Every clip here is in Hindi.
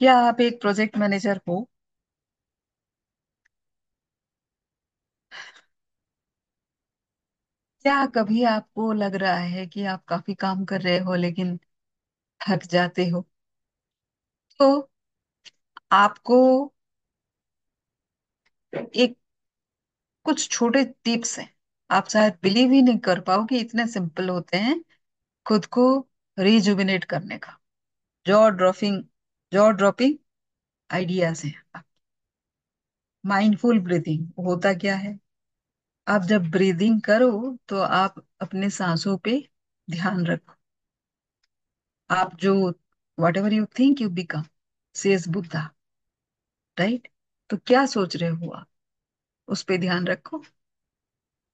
क्या आप एक प्रोजेक्ट मैनेजर हो? क्या कभी आपको लग रहा है कि आप काफी काम कर रहे हो लेकिन थक जाते हो? तो आपको एक कुछ छोटे टिप्स हैं। आप शायद बिलीव ही नहीं कर पाओगे, इतने सिंपल होते हैं खुद को रिजुविनेट करने का। Jaw dropping jaw dropping ideas हैं। माइंडफुल ब्रीदिंग होता क्या है? आप जब ब्रीदिंग करो तो आप अपने सांसों पे ध्यान रखो। आप जो what ever you think you become, says Buddha, right? तो क्या सोच रहे हो आप, उस पे ध्यान रखो।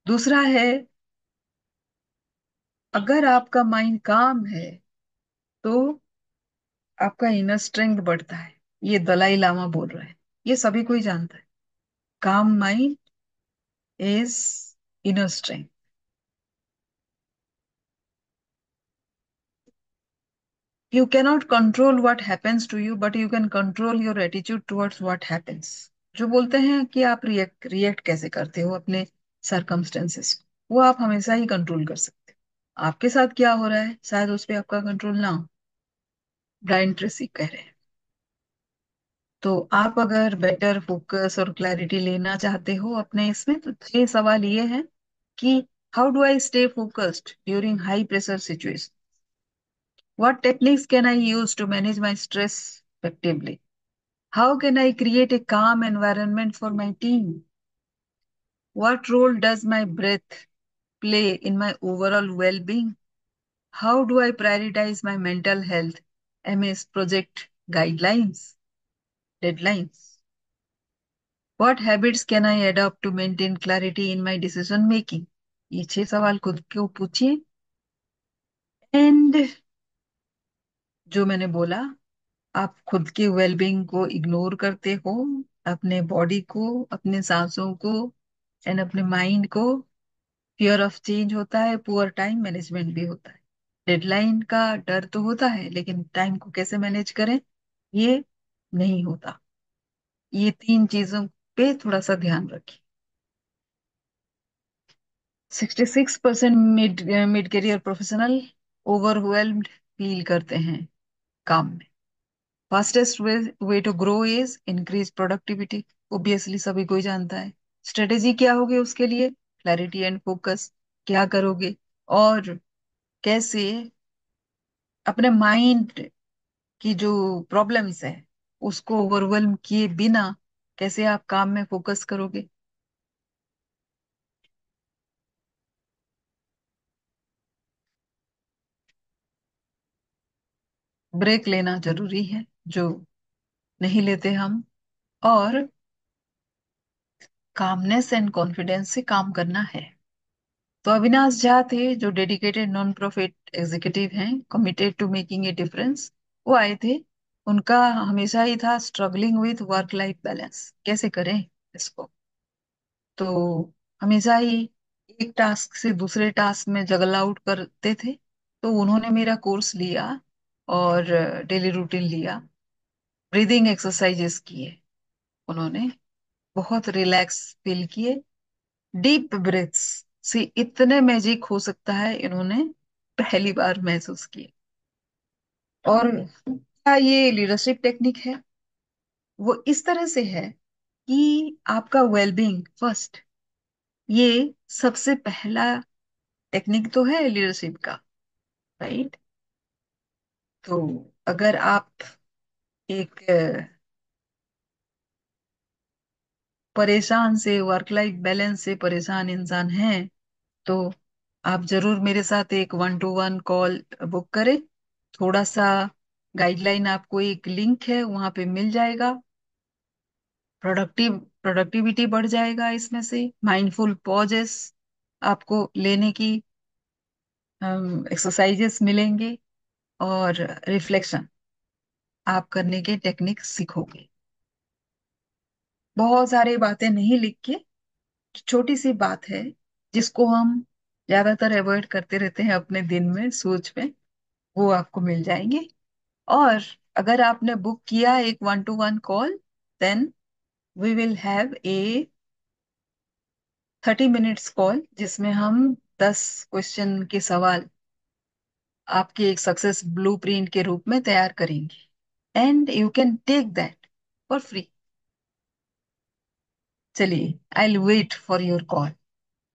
दूसरा है, अगर आपका माइंड काम है तो आपका इनर स्ट्रेंथ बढ़ता है। ये दलाई लामा बोल रहे हैं, ये सभी कोई जानता है। Calm mind is inner strength. You cannot control what happens to you, but you can control your attitude towards what happens. जो बोलते हैं कि आप रिएक्ट रिएक्ट कैसे करते हो अपने सरकमस्टेंसेस, वो आप हमेशा ही कंट्रोल कर सकते हो। आपके साथ क्या हो रहा है शायद उस पर आपका कंट्रोल ना हो। ब्रायन ट्रेसी कह रहे हैं। तो आप अगर बेटर फोकस और क्लैरिटी लेना चाहते हो अपने इसमें, तो 6 सवाल ये हैं कि how do I stay focused during high pressure situation? What techniques can I use to manage my stress effectively? How can I create a calm environment for my team? What role does my breath play in my overall well being? How do I prioritize my mental health amidst project guidelines, deadlines? What habits can I adopt to maintain clarity in my decision making? ये 6 सवाल खुद को पूछिए। एंड जो मैंने बोला, आप खुद के वेलबींग को इग्नोर करते हो, अपने बॉडी को, अपने सांसों को एंड अपने माइंड को। फियर ऑफ चेंज होता है, पुअर टाइम मैनेजमेंट भी होता है। डेडलाइन का डर तो होता है, लेकिन टाइम को कैसे मैनेज करें ये नहीं होता। ये 3 चीजों पे थोड़ा सा ध्यान रखिए। 66% mid mid career professional overwhelmed feel करते हैं काम में। Fastest way to grow is increase productivity. Obviously सभी कोई जानता है। स्ट्रेटेजी क्या होगी उसके लिए? Clarity and focus. क्या करोगे और कैसे अपने माइंड की जो प्रॉब्लम्स है उसको ओवरवेल्म किए बिना कैसे आप काम में फोकस करोगे? ब्रेक लेना जरूरी है, जो नहीं लेते हम। और कामनेस एंड कॉन्फिडेंस से काम करना है। तो अविनाश झा थे, जो डेडिकेटेड नॉन प्रॉफिट एग्जीक्यूटिव हैं, committed to making a difference. वो आए थे। उनका हमेशा ही था struggling with work life balance, कैसे करें इसको। तो हमेशा ही एक टास्क से दूसरे टास्क में जगल आउट करते थे। तो उन्होंने मेरा कोर्स लिया और डेली रूटीन लिया। ब्रीदिंग एक्सरसाइजेस किए उन्होंने, बहुत रिलैक्स फील किए। डीप ब्रेथ्स से इतने मैजिक हो सकता है, इन्होंने पहली बार महसूस किए। और क्या ये लीडरशिप टेक्निक है? वो इस तरह से है कि आपका वेलबींग फर्स्ट, ये सबसे पहला टेक्निक तो है लीडरशिप का, राइट? तो अगर आप एक परेशान से, वर्क लाइफ बैलेंस से परेशान इंसान हैं, तो आप जरूर मेरे साथ एक 1-to-1 कॉल बुक करें। थोड़ा सा गाइडलाइन आपको एक लिंक है वहां पे मिल जाएगा। प्रोडक्टिविटी बढ़ जाएगा इसमें से। माइंडफुल पॉजेस आपको लेने की एक्सरसाइजेस मिलेंगे। और रिफ्लेक्शन आप करने के टेक्निक सीखोगे। बहुत सारी बातें नहीं लिख के, छोटी सी बात है जिसको हम ज्यादातर अवॉइड करते रहते हैं अपने दिन में, सोच में, वो आपको मिल जाएंगे। और अगर आपने बुक किया एक 1-to-1 call, then we will have a 30 minutes call, जिसमें हम 10 क्वेश्चन के सवाल आपके एक सक्सेस ब्लूप्रिंट के रूप में तैयार करेंगे, and you can take that for free. चलिए, I will wait for your call.